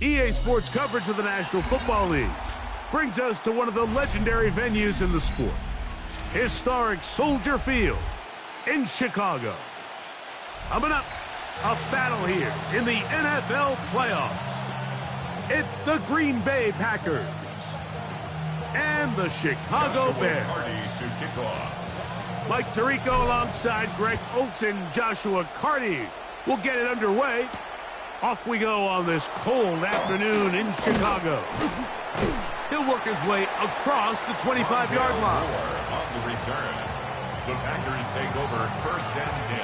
EA Sports coverage of the National Football League brings us to one of the legendary venues in the sport, historic Soldier Field in Chicago. Coming up, a battle here in the NFL playoffs. It's the Green Bay Packers and the Chicago Bears. To kick off. Mike Tirico alongside Greg Olsen, Joshua Carty will get it underway. Off we go on this cold afternoon in Chicago. He'll work his way across the 25-yard line. On the return, the Packers take over first and 10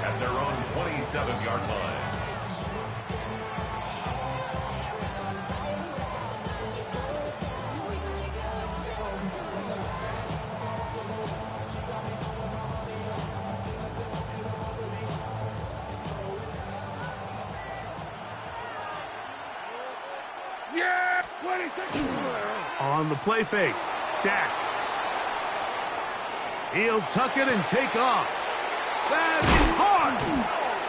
at their own 27-yard line. On the play fake, Dak. He'll tuck it and take off. That's hard.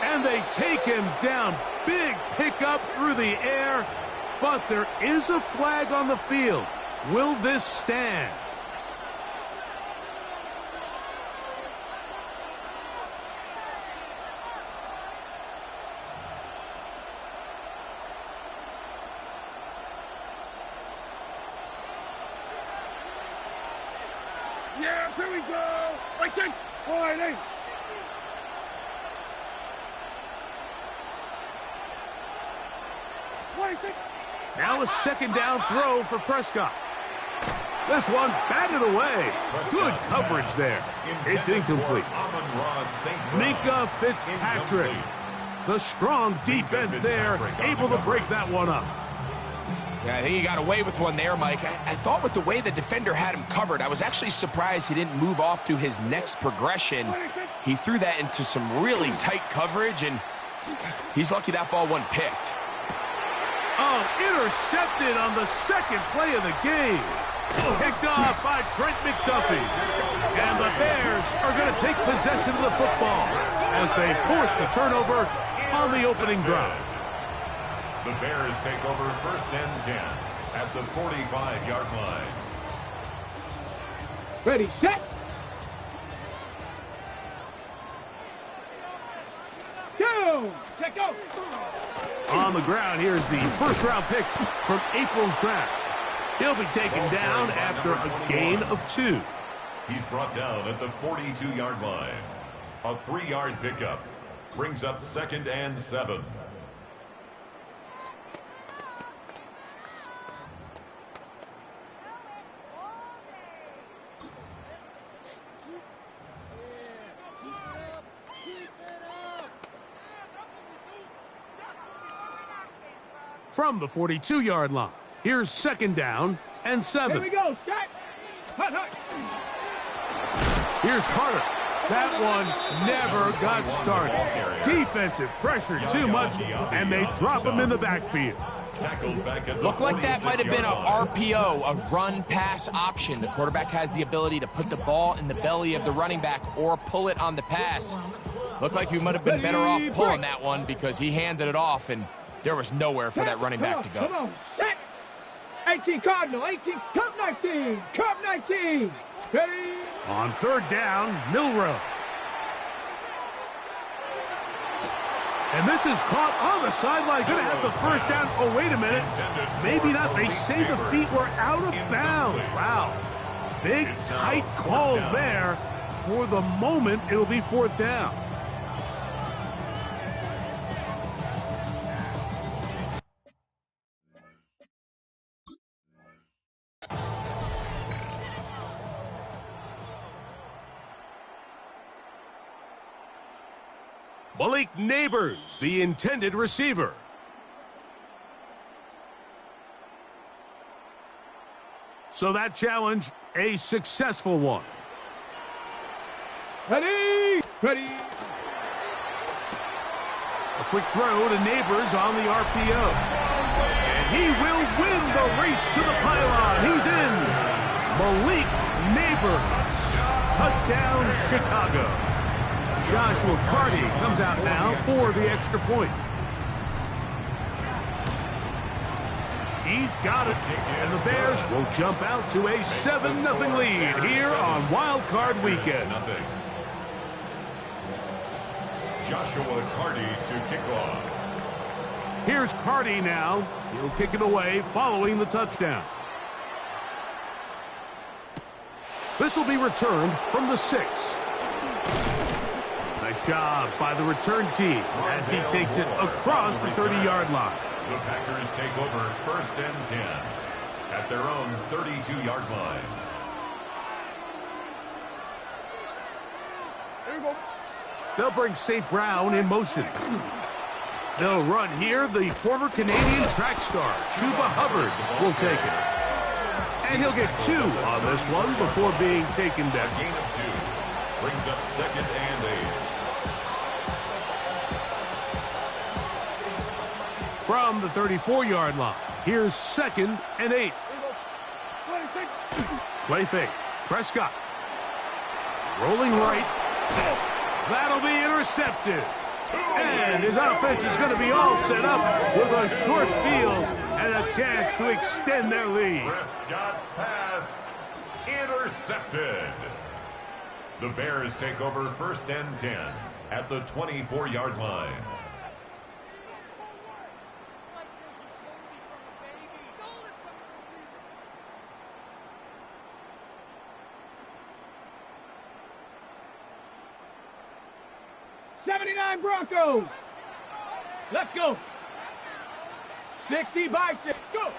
And they take him down. Big pickup through the air. But there is a flag on the field. Will this stand? Yeah, here we go. Right there. Right. Now a second down throw for Prescott. This one batted away. Good coverage there. It's incomplete. Minkah Fitzpatrick. The strong defense there, able to break that one up. Yeah, I think he got away with one there, Mike. I thought with the way the defender had him covered, I was actually surprised he didn't move off to his next progression. He threw that into some really tight coverage, and he's lucky that ball wasn't picked. Oh, intercepted on the second play of the game. Picked off by Trent McDuffie. And the Bears are going to take possession of the football as they force the turnover on the opening drive. The Bears take over first and 10 at the 45-yard line. Ready, set. Go. Check out. On the ground, here's the first-round pick from April's draft. He'll be taken down after a gain of 2. He's brought down at the 42-yard line. A 3-yard pickup brings up second and 7. From the 42-yard line, here's second down and 7. Here we go, set. Hut, hut. Here's Carter. That one never got started. Defensive pressure too much, and they drop him in the backfield. Looked like that might have been a RPO, a run-pass option. The quarterback has the ability to put the ball in the belly of the running back or pull it on the pass. Looked like he might have been better off pulling that one because he handed it off, and there was nowhere for that running back to go. Come on, set. 18 Cardinal, 18, Cup 19, Cup 19. Ready? On third down, Milroe. And this is caught on the sideline. Going to have the first down. Oh, wait a minute. Maybe not. They say the feet were out of bounds. Wow. Big, tight call there. For the moment, it'll be fourth down. Malik Neighbors, the intended receiver. So that challenge, a successful one. Ready? Ready? A quick throw to Neighbors on the RPO. And he will win the race to the pylon. He's in. Malik Neighbors. Touchdown, Chicago. Joshua Carty comes out now for the extra point. He's got it. And the Bears will jump out to a 7-0 lead here on Wild Card Weekend. Joshua Carty to kick off. Here's Carty now. He'll kick it away following the touchdown. This will be returned from the 6. Nice job by the return team as he takes it across the 30-yard line. The Packers take over 1st and 10 at their own 32-yard line. They'll bring St. Brown in motion. They'll run here. The former Canadian track star, Chuba Hubbard, will take it. And he'll get 2 on this one before being taken down. A gain of 2 brings up 2nd and 8. From the 34-yard line, here's 2nd and 8. Play fake. Prescott. Rolling right. That'll be intercepted. And his offense is going to be all set up with a short field and a chance to extend their lead. Prescott's pass intercepted. The Bears take over 1st and 10 at the 24-yard line. '79 Broncos. Let's go. 60 by 6. Go.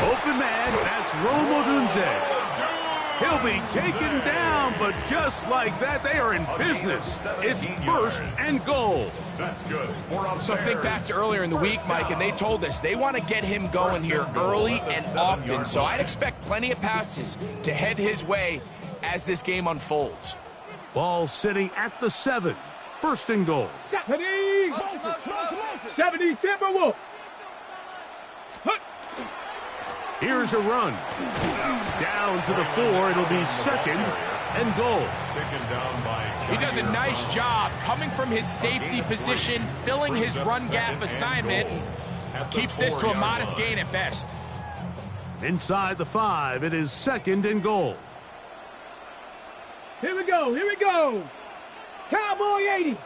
Open man, that's Rome Odunze. He'll be taken down, but just like that, they are in business. It's 1st and goal. That's good. So think back to earlier in the week, Mike, and they told us they want to get him going here early and often. So I'd expect plenty of passes to head his way as this game unfolds. Ball sitting at the 7. 1st and goal. 70 Timberwolves. Here's a run. Down to the 4. It'll be 2nd and goal. Taken down by He does a nice job coming from his safety position, filling his run gap assignment, and keeps this to a modest gain at best. Inside the 5, it is 2nd and goal. Here we go. Here we go. Cowboy 80.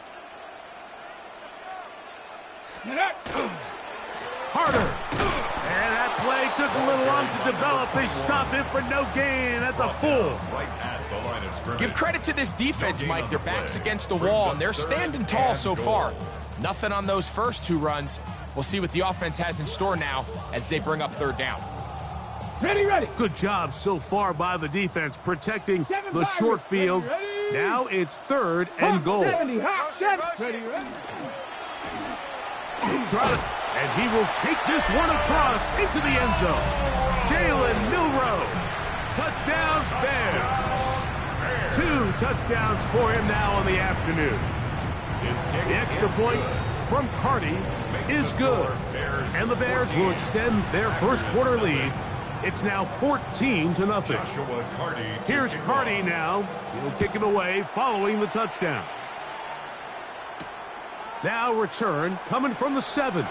Harder. And that play took a little long to develop. They stop him for no gain at the 4. right at the line of scrimmage. Give credit to this defense, Mike. Their back's against the wall, and they're standing tall so far. Nothing on those first 2 runs. We'll see what the offense has in store now as they bring up 3rd down. Ready, ready. Good job so far by the defense protecting the short field. Now it's 3rd and goal. 70, hot 7. Ready, ready. And he will take this one across into the end zone. Jalen Milroe. Touchdowns, Bears. 2 touchdowns for him now on the afternoon. The extra point from Carty is good. And the Bears will extend their first quarter lead. It's now 14-0. Here's Carty now. He'll kick it away following the touchdown. Now return coming from the 7.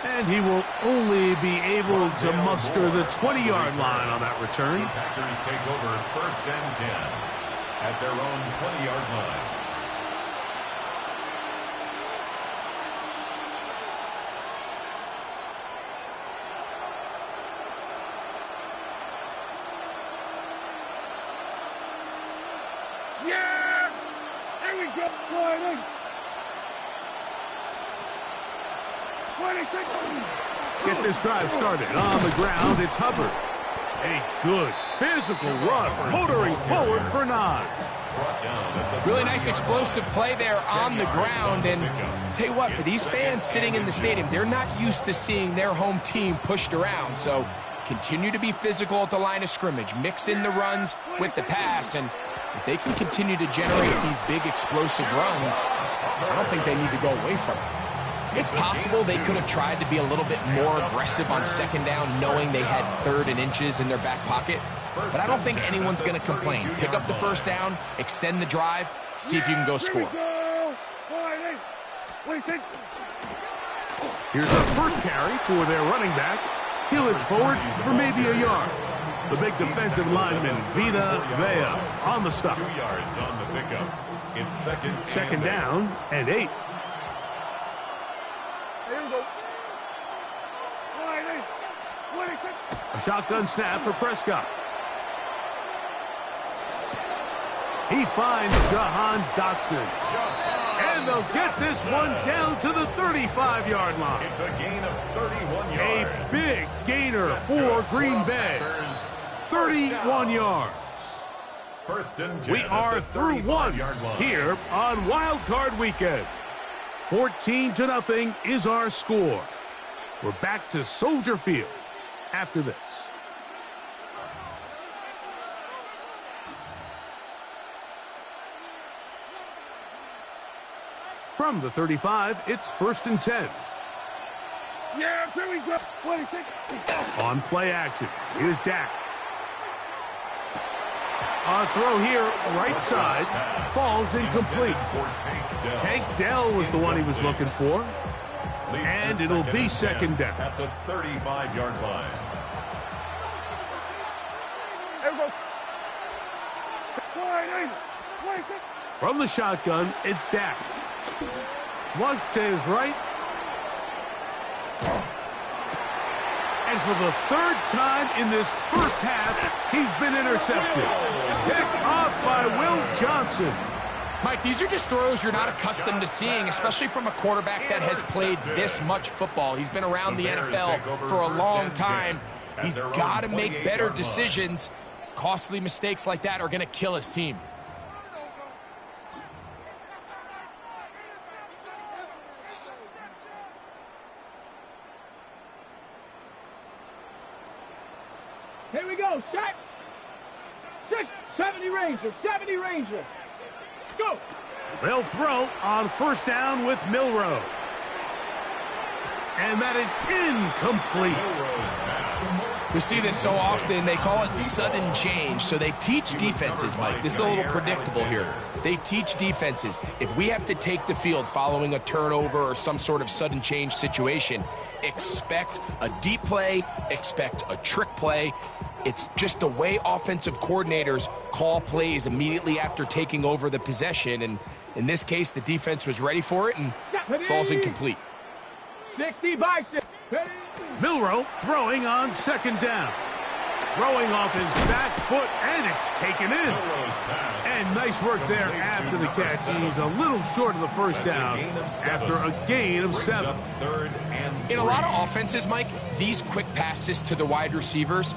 And he will only be able to muster the 20-yard line on that return. The Packers take over 1st and 10 at their own 20-yard line. Yeah! There we go, Floyd. 26. Get this drive started. On the ground, it's Hubbard. A good physical run, motoring forward for 9. Really nice explosive play there on the ground. And tell you what, for these fans sitting in the stadium, they're not used to seeing their home team pushed around. So continue to be physical at the line of scrimmage. Mix in the runs with the pass. And if they can continue to generate these big explosive runs, I don't think they need to go away from it. It's possible they could have tried to be a little bit more aggressive on 2nd down, knowing they had 3rd and inches in their back pocket. But I don't think anyone's going to complain. Pick up the 1st down, extend the drive, see if you can go score. Here's a first carry for their running back. He'll edge forward for maybe a yard. The big defensive lineman, Vita Vea, on the stop. 2 yards on the pickup. It's second down and 8. A shotgun snap for Prescott. He finds Jahan Dotson. And they'll get this one down to the 35-yard line. It's a gain of 31 yards. A big gainer for Green Bay. 31 yards. First and 10. We are through one here on Wild Card Weekend. 14-0 is our score. We're back to Soldier Field after this. From the 35, it's first and 10. Yeah, here we go. On play action, here's Dak. A throw here, right side, falls incomplete. Tank Dell was the one he was looking for. And it'll be second down. At the 35-yard line. From the shotgun, it's Dak. Flush to his right. And for the third time in this first half, he's been intercepted. Picked off by Will Johnson. Mike, these are just throws you're not accustomed to seeing, especially from a quarterback that has played this much football. He's been around the NFL for a long time. He's got to make better decisions. Costly mistakes like that are going to kill his team. Here we go, set. 70 Ranger, 70 Ranger. Go. They'll throw on first down with Milroe. And that is incomplete. We see this so often, they call it sudden change. So they teach defenses, Mike. This is a little predictable here. They teach defenses. If we have to take the field following a turnover or some sort of sudden change situation, expect a deep play, expect a trick play. It's just the way offensive coordinators call plays immediately after taking over the possession. And in this case, the defense was ready for it and falls incomplete. 60 by 6. Milroe throwing on second down. Throwing off his back foot, and it's taken in. And nice work there after the catch. He's a little short of the first down after a gain of 7. In a lot of offenses, Mike, these quick passes to the wide receivers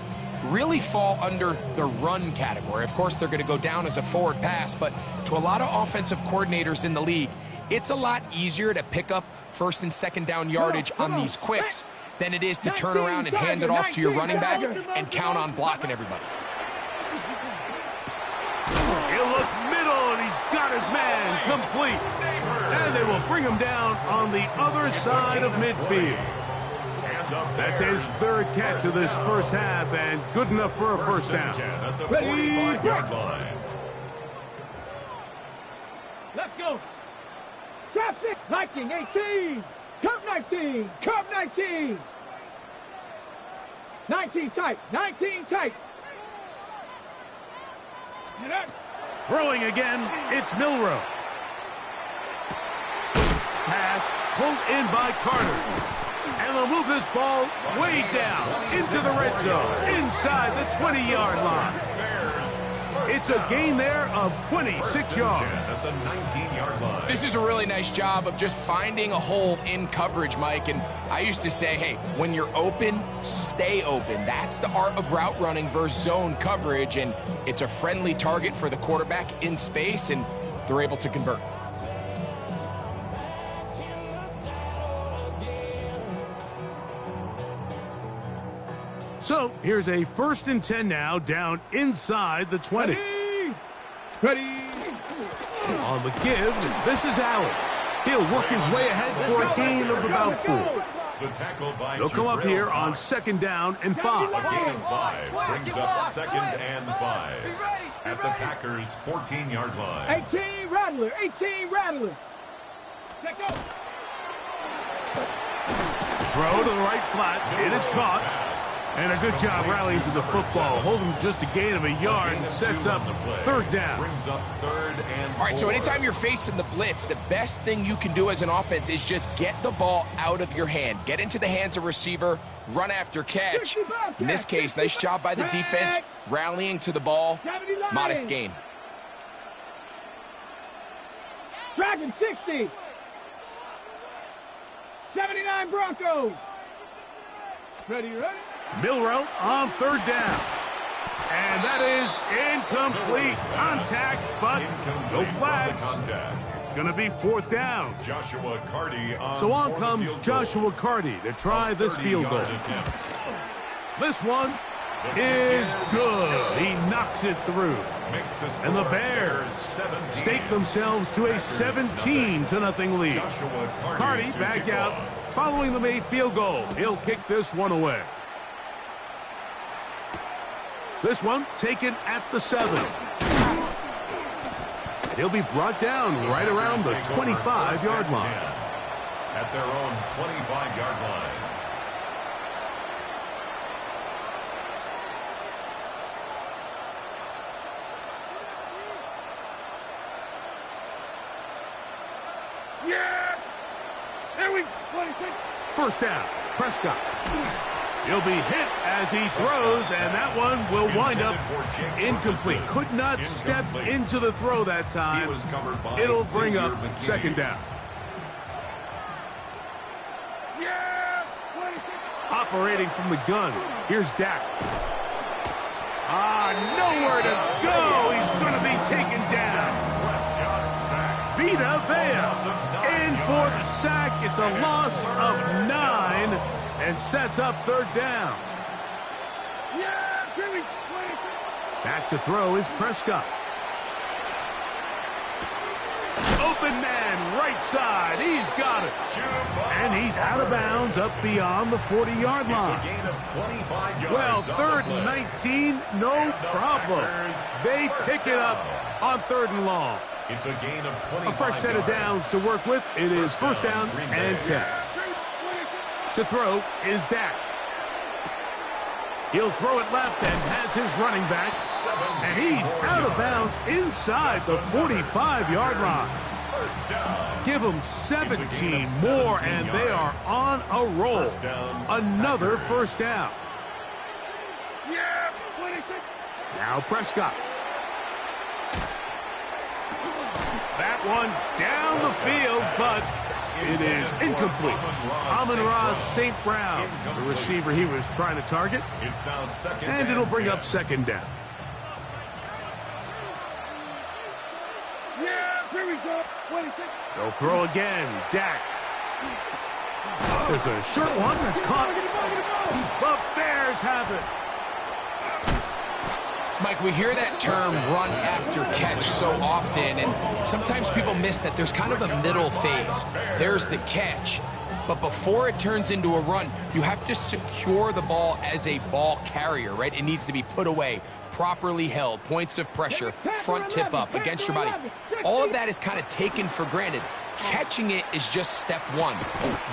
really fall under the run category. Of course, they're going to go down as a forward pass, but to a lot of offensive coordinators in the league, it's a lot easier to pick up first and second down yardage on these quicks than it is to turn around and hand it off to your running back and count on blocking everybody. He'll look middle, and he's got his man complete. And they will bring him down on the other side of midfield. That's his third catch of this first half, and good enough for a first down. Let's go. Trap 6. Viking 18. Cup 19. Cup 19. 19 tight. 19 tight. Throwing again, it's Milroe. Pass pulled in by Carter. And they'll move this ball way down into the red zone, inside the 20-yard line. It's a gain there of 26 yards. At the 19-yard line. This is a really nice job of just finding a hole in coverage, Mike. And I used to say, hey, when you're open, stay open. That's the art of route running versus zone coverage. And it's a friendly target for the quarterback in space, and they're able to convert. So here's a first and 10 now, down inside the 20. Ready. On the give, this is Allen. He'll work his way ahead for a gain of about 4. The tackle by They'll come up here on second down and 5. A gain of 5 brings up second and 5 at the Packers' 14-yard line. 18 Rattler. 18 Rattler. Let go. Throw to the right flat. It is caught. And a good job rallying to the football. Holding just a gain of a yard and sets up third down. Brings up 3rd and 4. All right, so anytime you're facing the blitz, the best thing you can do as an offense is just get the ball out of your hand. Get into the hands of receiver, run after catch. In this case, nice job by the defense, rallying to the ball. Modest gain. Dragon 60. 79 Broncos. Ready. Milroe on third down. And that is incomplete. Contact, but no flags. It's going to be fourth down. Joshua Carty So on comes Joshua Carty to try this field goal. This one is good. He knocks it through. And the Bears stake themselves to a 17-0 lead. Carty back out following the made field goal. He'll kick this one away. This one taken at the 7. He'll be brought down right around the 25-yard line. At their own 25-yard line. First down, Prescott. He'll be hit as he throws, and that one will wind up incomplete. Could not step into the throw that time. It'll bring up second down. Operating from the gun, here's Dak. Nowhere to go. He's going to be taken down. Vita Vea in for the sack. It's a loss of 9 and sets up third down. Back to throw is Prescott. Open man, right side. He's got it. And he's out of bounds up beyond the 40-yard line. Well, 3rd and 19, no problem. They pick it up on 3rd and long. It's a gain of 25 A fresh set of downs to work with. It is first down and 10. To throw is Dak. He'll throw it left and has his running back. And he's out of bounds inside the 45-yard line. Give them 17 more, and they are on a roll. Another first down. Now Prescott. That one down the field, but it is incomplete. Amon-Ra St. Brown, the receiver he was trying to target. And it'll bring up second down. They'll throw again. Dak. There's a short one that's caught. The Bears have it. Mike, we hear that term run after catch so often, and sometimes people miss that there's kind of a middle phase. There's the catch, but before it turns into a run, you have to secure the ball as a ball carrier, right? It needs to be put away, properly held, points of pressure, front tip up against your body. All of that is kind of taken for granted. Catching it is just step one.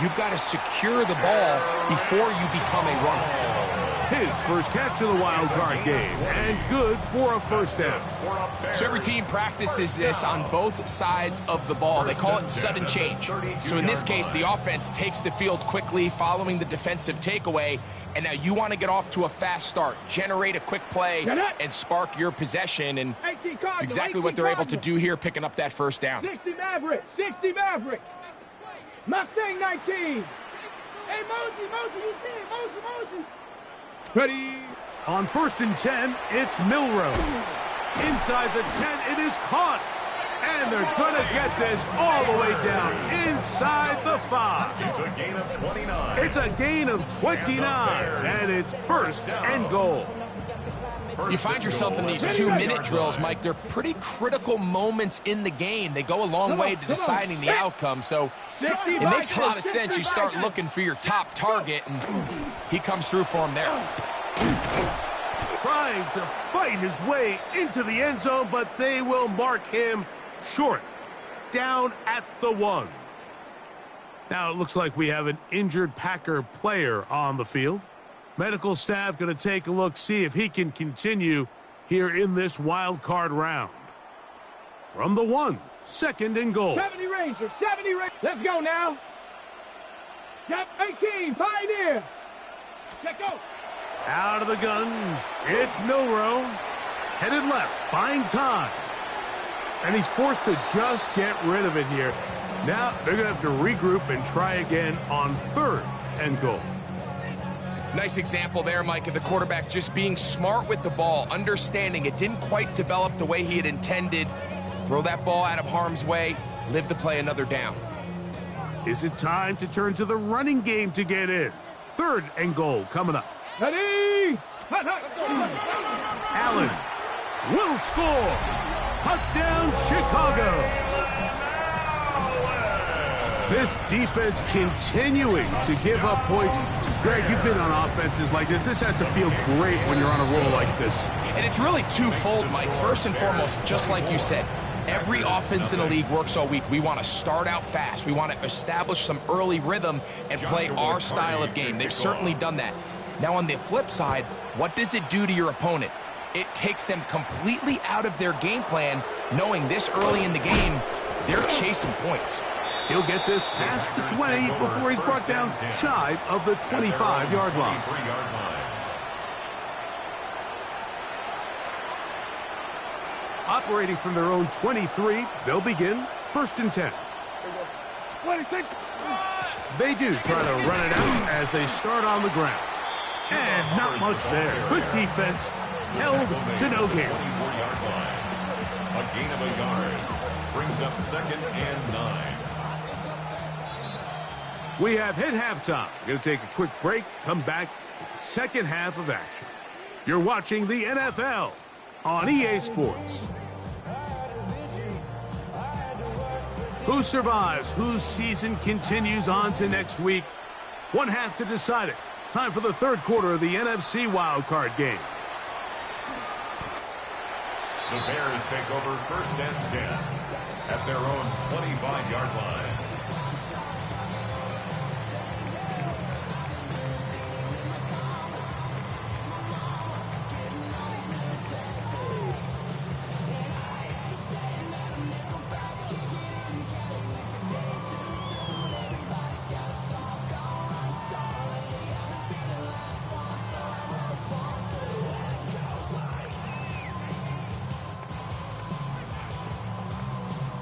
You've got to secure the ball before you become a runner. His first catch of the wild card game, and good for a first down. So every team practices this on both sides of the ball. They call it sudden change. So in this case, the offense takes the field quickly following the defensive takeaway, and now you want to get off to a fast start, generate a quick play, and spark your possession, and it's exactly what they're able to do here, picking up that first down. 60 Maverick, 60 Maverick. Mustang 19. Hey, Mosey, you see it, Mosey. Ready. On 1st and 10, it's Milroe. Inside the 10, it is caught. And they're going to get this all the way down inside the 5. It's a gain of 29. It's a gain of 29, and it's first and goal. You find yourself in these 2-minute drills, Mike. They're pretty critical moments in the game. They go a long way to deciding the outcome. So it makes a lot of sense. You start looking for your top target, and he comes through for him there. Trying to fight his way into the end zone, but they will mark him short. Down at the 1. Now it looks like we have an injured Packer player on the field. Medical staff going to take a look, see if he can continue here in this wild card round. From the 1, 2nd and goal. 70 Rangers, 70 Rangers. Let's go now. 18, Pioneer. Let's go. Out of the gun, it's Milroe. Headed left, buying time. And he's forced to just get rid of it here. Now they're going to have to regroup and try again on 3rd and goal. Nice example there, Mike, of the quarterback just being smart with the ball, understanding it didn't quite develop the way he had intended. Throw that ball out of harm's way, live to play another down. Is it time to turn to the running game to get in? 3rd and goal coming up. Ready? Allen will score. Touchdown, Chicago. This defense continuing to give up points. Greg, you've been on offenses like this. This has to feel great when you're on a roll like this. And it's really twofold, Mike. First and foremost, just like you said, every offense in the league works all week. We want to start out fast. We want to establish some early rhythm and play our style of game. They've certainly done that. Now, on the flip side, what does it do to your opponent? It takes them completely out of their game plan, knowing this early in the game, they're chasing points. He'll get this past the 20 before he's brought down shy of the 25-yard line. Operating from their own 23, they'll begin 1st and 10. 26. They do try to run it out as they start on the ground. And not much there. Good defense. Held to no gain. A gain of a yard. Brings up 2nd and 9. We have hit halftime. We're going to take a quick break, come back with the second half of action. You're watching the NFL on EA Sports. Who survives? Whose season continues on to next week? One half to decide it. Time for the 3rd quarter of the NFC wildcard game. The Bears take over 1st and 10 at their own 25-yard line.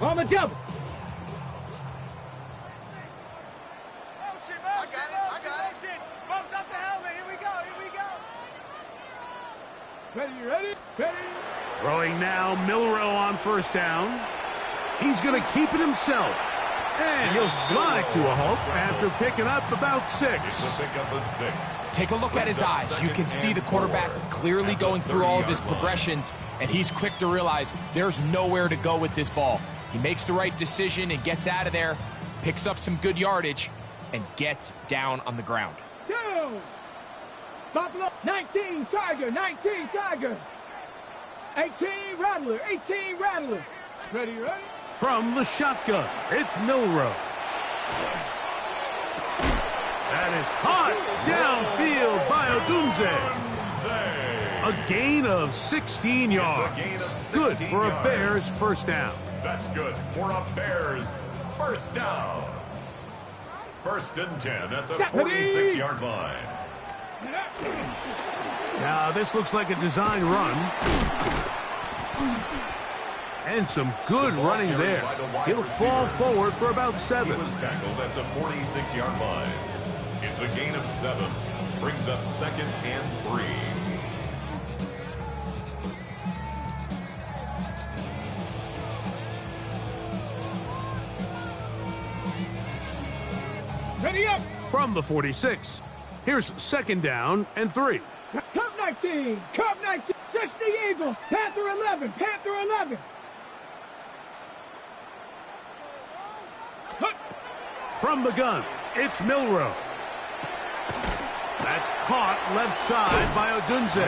On the double. Ready? Throwing now, Milroe on 1st down. He's going to keep it himself. And he'll slide to a halt after picking up about 6. It's a pickup of 6. Take a look at his eyes. You can see the quarterback clearly going through all of his progressions, and he's quick to realize there's nowhere to go with this ball. He makes the right decision and gets out of there, picks up some good yardage, and gets down on the ground. Down. Buffalo, 19, Tiger, 19, Tiger. 18, Rattler, 18, Rattler. Ready? From the shotgun, it's Milroe. That is caught downfield by Odunze. A gain of 16 yards. Good for a Bears 1st down. That's good for a Bears 1st down. 1st and 10 at the 46-yard line. Now this looks like a design run. And some good running there. He'll fall forward for about 7. He was tackled at the 46-yard line. It's a gain of 7. Brings up 2nd and 3. Ready up. From the 46, here's 2nd down and 3. Cub 19, Cub 19, touch the Eagle, Panther 11, Panther 11. From the gun, it's Milroe. That's caught left side by Odunze.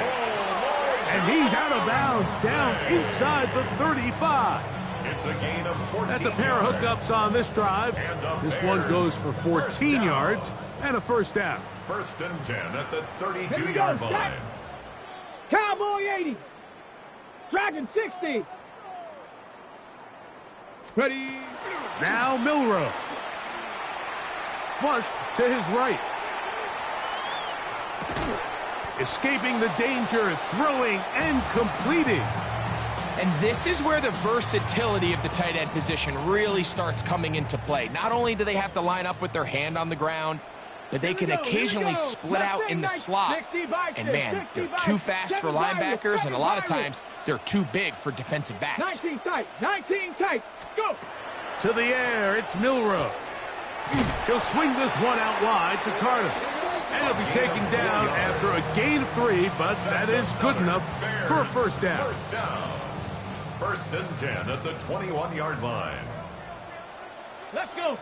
And he's out of bounds, down inside the 35. It's a gain of 14 That's a pair of hookups on this drive. This one goes for 14 yards and a first down. First and 10 at the 32-yard line. Cowboy 80. Dragon 60. Ready. Now Milroe. Flushed to his right. Escaping the danger, throwing and completing. And this is where the versatility of the tight end position really starts coming into play. Not only do they have to line up with their hand on the ground, but they can occasionally split out in the slot. And man, they're too fast for linebackers, and a lot of times they're too big for defensive backs. 19 tight, 19 tight, go! To the air, it's Milroe. He'll swing this one out wide to Carter. And he'll be taken down after a gain of 3, but that is good enough for a first down. First down. First and 10 at the 21-yard line. Let's go.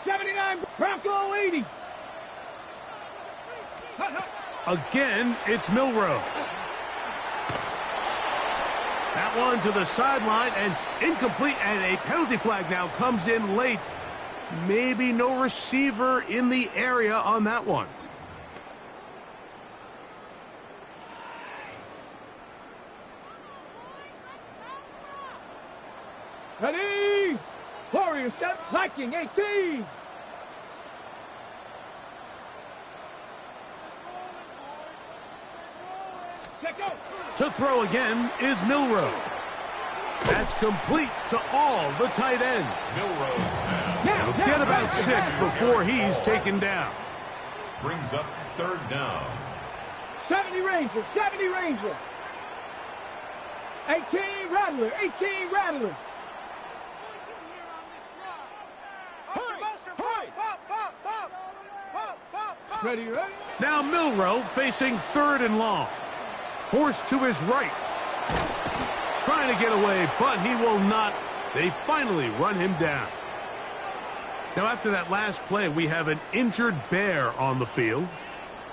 79, Bronco 80. Again, it's Milroe. That one to the sideline and incomplete, and a penalty flag now comes in late. Maybe no receiver in the area on that one. Ready. Warriors set. Viking 18. To throw again is Milroe. That's complete to all the tight ends. Milroe's pass. He'll get about 6 before he's taken down. Brings up third down. 70 Ranger, 70 Ranger. 18 Rattler, 18 Rattler. Ready, ready? Now Milroe facing third and long. Forced to his right. Trying to get away, but he will not. They finally run him down. Now after that last play, we have an injured Bear on the field.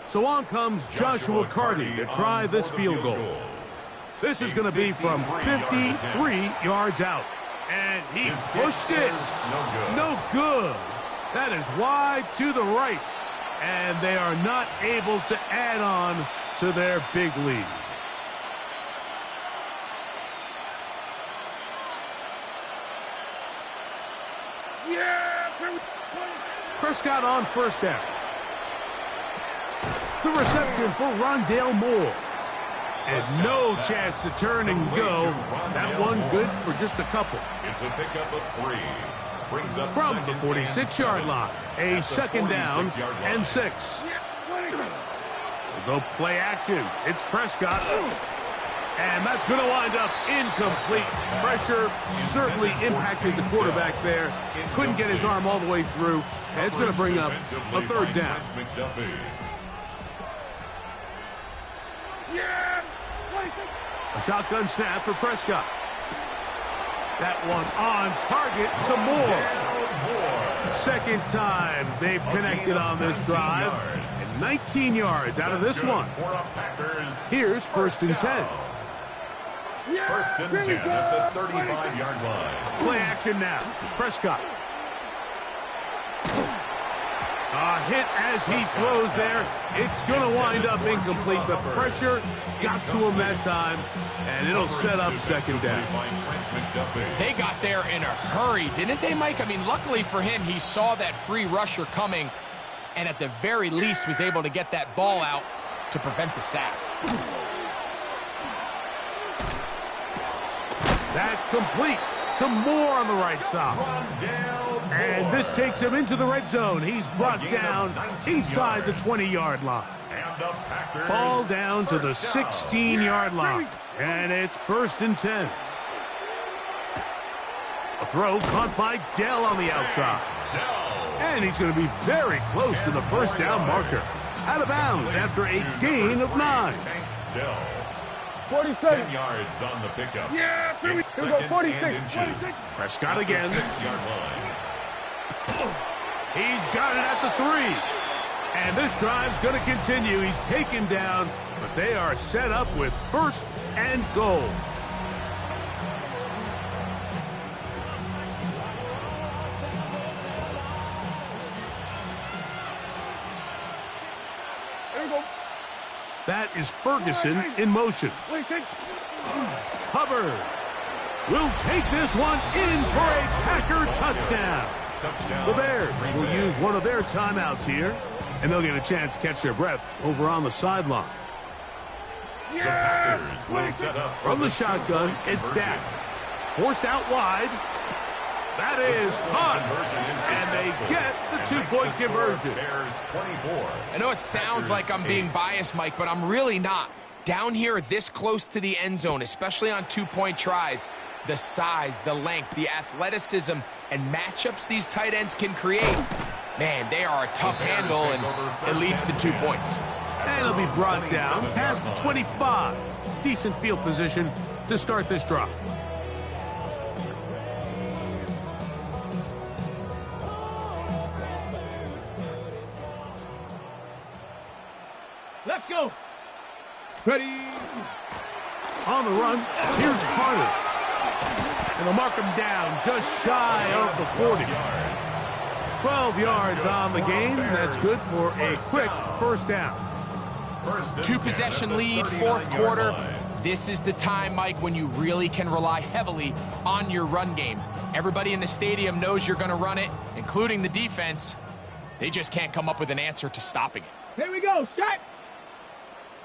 So on comes Joshua Carty to try this field goal. This is going to be from 53 yards out. And he pushed it. No good. That is wide to the right. And they are not able to add on to their big lead. Prescott on first down. The reception for Rondale Moore. And no chance to turn and go. That one good for just a couple. It's a pickup of 3. Brings up from the 46-yard line. A second down and 6. We'll go play action. It's Prescott. And that's going to wind up incomplete. Pressure certainly impacted the quarterback there. Couldn't get his arm all the way through. And it's going to bring up a third down. A shotgun snap for Prescott. That one on target to Moore. Second time they've connected on this drive. And 19 yards out of this one. Here's first and 10. First and 10 at the 35-yard line. Play action now. Prescott. A hit as he throws there. It's going to wind up incomplete. The pressure got to him that time, and it'll set up second down. They got there in a hurry, didn't they, Mike? I mean, luckily for him, he saw that free rusher coming, and at the very least was able to get that ball out to prevent the sack. That's complete to Moore on the right side. And this takes him into the red zone. He's brought down inside the 20-yard line. Ball down to the 16-yard line. And it's first and 10. A throw caught by Dell on the outside. And he's going to be very close to the first down marker. Out of bounds after a gain of 9. 47. 10 yards on the pickup. Yeah, here we go. 46. Prescott again. He's got it at the 3. And this drive's going to continue. He's taken down, but they are set up with first and goal. is Ferguson in motion. Hubbard will take this one in for a Packer touchdown. The Bears will use one of their timeouts here, and they'll get a chance to catch their breath over on the sideline. The Packers will set up From the shotgun, it's Dak. Forced out wide. That is caught. And they get the two-point conversion. Bears 24. I know it sounds like I'm being biased, Mike, but I'm really not. Down here this close to the end zone, especially on two-point tries, the size, the length, the athleticism, and matchups these tight ends can create, man, they are a tough handle, and it leads to 2 points. And it'll be brought down past the 25. Decent field position to start this drive. Let's go. Ready. On the run, here's Carter. And they'll mark him down just shy of the 40. 12 yards on the game. That's good for a quick first down. Two-possession lead, fourth quarter. This is the time, Mike, when you really can rely heavily on your run game. Everybody in the stadium knows you're going to run it, including the defense. They just can't come up with an answer to stopping it. Here we go. Shot.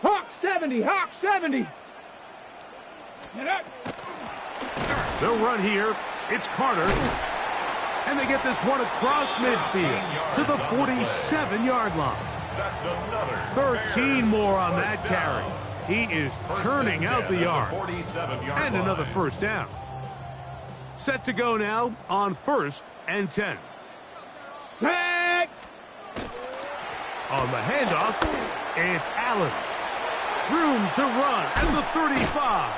Hawk 70. Hawk 70. Get up. They'll run here. It's Carter. And they get this one across midfield to the 47-yard line. That's another 13 more on that carry. He is churning out the yards. And another first down. Set to go now on 1st and 10. Set. On the handoff, it's Allen. Room to run at the 35.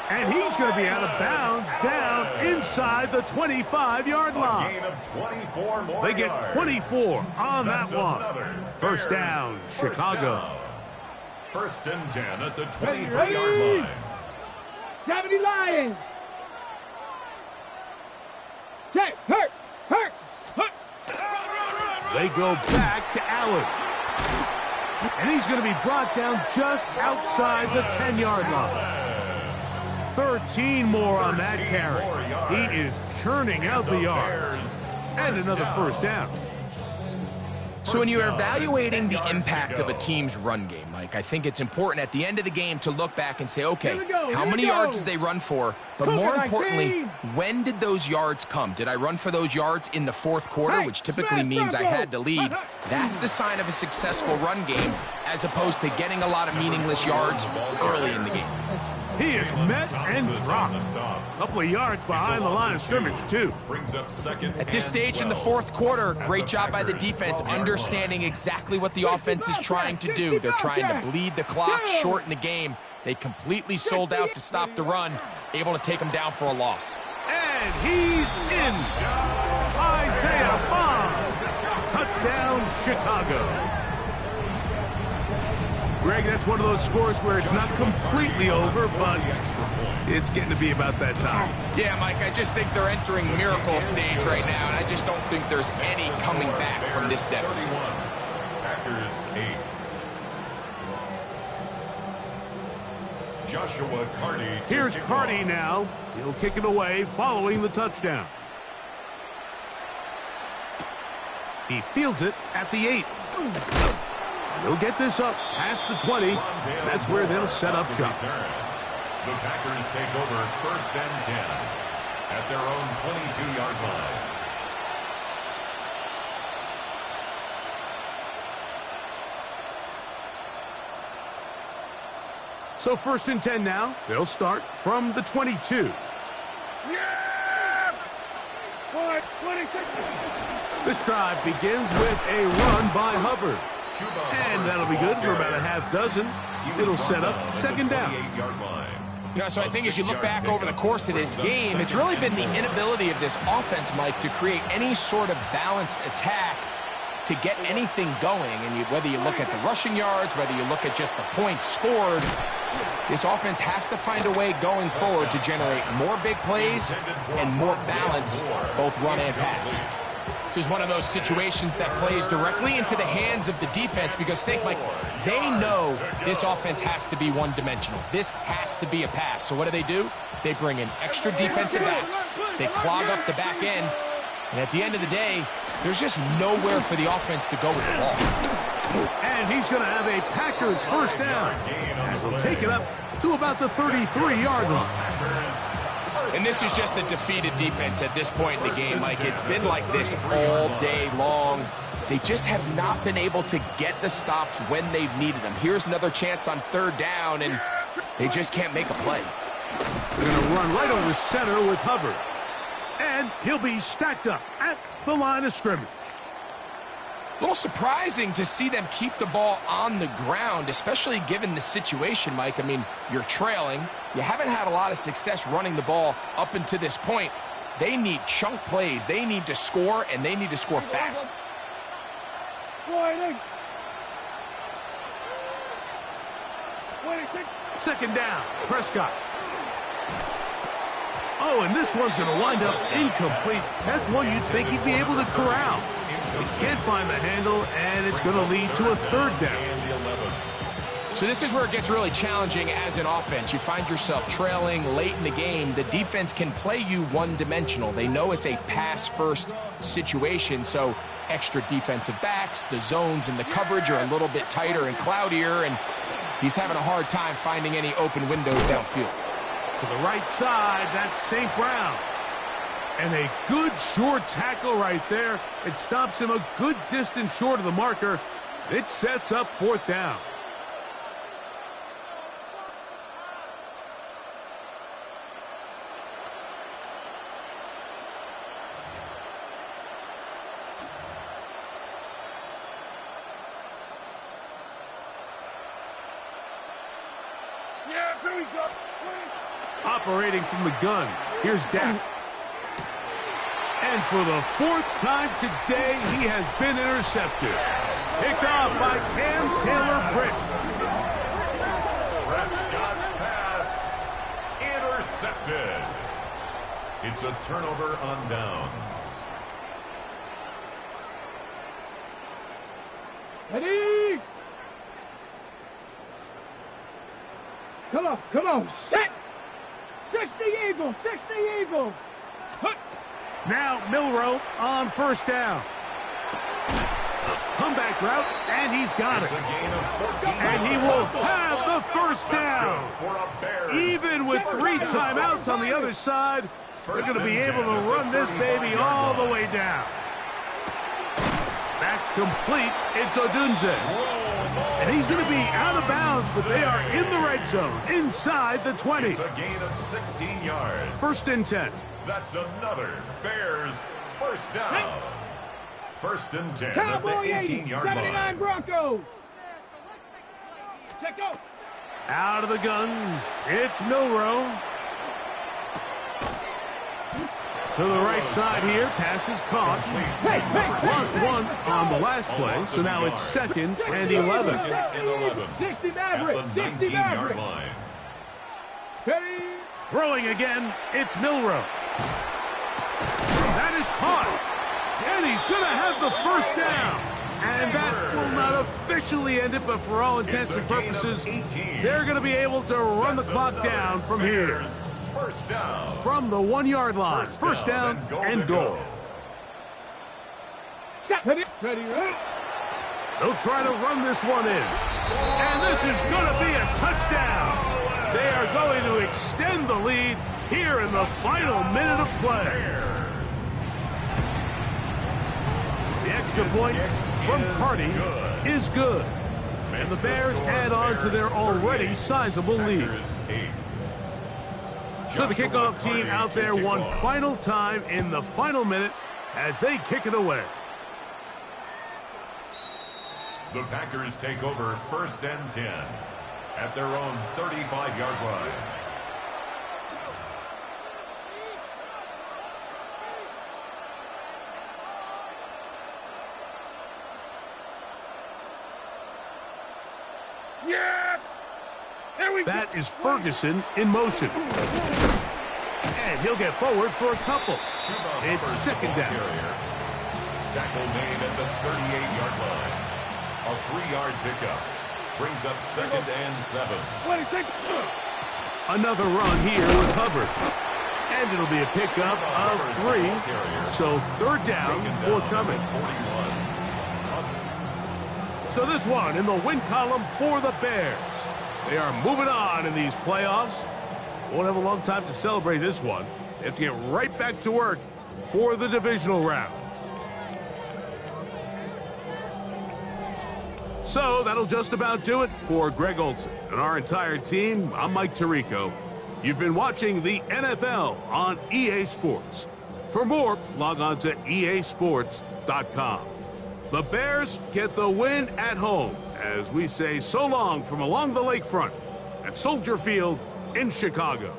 And he's going to be out of bounds down inside the 25-yard line. Gain of 24 more They get yards. 24 on That's that one. another First Bears down, first Chicago. down. 1st and 10 at the Ready, 23-yard ready. line. 70 Lions. Check. Hurt. Hurt. Hurt. They go back to Allen. And he's going to be brought down just outside the 10-yard line. 13 more on that carry. He is churning out the yards. And another first down. So when you're evaluating the impact of a team's run game, Mike, I think it's important at the end of the game to look back and say, okay, how many yards did they run for? But more importantly, when did those yards come? Did I run for those yards in the fourth quarter, which typically means I had to lead? That's the sign of a successful run game, as opposed to getting a lot of meaningless yards early in the game. He is met and dropped. A couple of yards behind the line of scrimmage, too. At this stage in the fourth quarter, great job by the defense understanding exactly what the offense is trying to do. They're trying to bleed the clock, shorten the game. They completely sold out to stop the run, able to take them down for a loss. And he's in. Isaiah Bond. Touchdown, Chicago. Greg, that's one of those scores where it's not completely over, but it's getting to be about that time. Yeah, Mike, I just think they're entering miracle stage right now, and I just don't think there's any coming back from this deficit. Packers 8. Joshua Carty. Here's Carty now. He'll kick it away following the touchdown. He fields it at the 8. He'll get this up past the 20. That's where they'll set up shop. The Packers take over 1st and 10 at their own 22-yard line. So 1st and 10 now. They'll start from the 22. Yeah! 26. This drive begins with a run by Hubbard. And that'll be good for about a half dozen. It'll set up 2nd down. Yeah, so I think as you look back over the course of this game, it's really been the inability of this offense, Mike, to create any sort of balanced attack to get anything going. And whether you look at the rushing yards, whether you look at just the points scored, this offense has to find a way going forward to generate more big plays and more balance, both run and pass. This is one of those situations that plays directly into the hands of the defense because think, Mike, they know this offense has to be one-dimensional. This has to be a pass. So what do? They bring in extra defensive backs. They clog up the back end. And at the end of the day, there's just nowhere for the offense to go with the ball. And he's going to have a Packers first down as he'll take it up to about the 33-yard line. And this is just a defeated defense at this point in the game, Mike. It's been like this all day long. They just have not been able to get the stops when they've needed them. Here's another chance on third down, and they just can't make a play. They're going to run right over center with Hubbard. And he'll be stacked up at the line of scrimmage. A little surprising to see them keep the ball on the ground, especially given the situation, Mike. I mean, you're trailing. You haven't had a lot of success running the ball up until this point. They need chunk plays. They need to score, and they need to score fast. Second down, Prescott. Oh, and this one's going to wind up incomplete. That's one you'd think he'd be able to corral. He can't find the handle, and it's going to lead to a third down. So this is where it gets really challenging as an offense. You find yourself trailing late in the game. The defense can play you one-dimensional. They know it's a pass-first situation, so extra defensive backs, the zones and the coverage are a little bit tighter and cloudier, and he's having a hard time finding any open windows downfield. To the right side, that's St. Brown. And a good short tackle right there. It stops him a good distance short of the marker. It sets up fourth down. Yeah, here we go. Operating from the gun, here's Dak. And for the fourth time today, he has been intercepted. Picked off by Cam Taylor-Britt. Prescott's pass intercepted. It's a turnover on downs. Ready? Come on, set! 60 Eagles, 60 Eagles! Hut. Now Milroe on first down. Comeback route, and he's got it. And he will have the first down. Even with 3 timeouts on the other side, they're going to be able to run this baby all the way down. That's complete. It's Odunze. And he's going to be out of bounds, but they are in the red zone, inside the 20. It's a gain of 16 yards. First and 10. That's another Bears first down. First and 10 at the Cowboy 18-yard 79 line. Broncos. Check out. Out of the gun, it's Milroe. To the right side here, pass is caught. Lost one on the last play, so now it's second and 11. 60 Maverick, At the 60 19-yard Maverick. line. Ready? Throwing again, it's Milroe. That is caught. And he's going to have the first down. And that will not officially end it, but for all intents and purposes, they're going to be able to run the clock down from here. First down. From the 1-yard line. First down and goal. Ready? They'll try to run this one in. And this is going to be a touchdown. They are going to extend the lead here in the final minute of play. The extra point from Carty is good. And the Bears add on to their already sizable lead. So the kickoff team out there one final time in the final minute as they kick it away. The Packers take over first and 10 at their own 35-yard line. Yeah! Here we go. That is Ferguson in motion. And he'll get forward for a couple. It's second down. Tackle made at the 38-yard line. A 3-yard pickup brings up 2nd and 7. Another run here with Hubbard. And it'll be a pickup of 3. So 3rd down forthcoming. So this one in the win column for the Bears. They are moving on in these playoffs. Won't have a long time to celebrate this one. They have to get right back to work for the divisional round. So that'll just about do it for Greg Olsen and our entire team. I'm Mike Tirico. You've been watching the NFL on EA Sports. For more, log on to easports.com. The Bears get the win at home as we say so long from along the lakefront at Soldier Field in Chicago.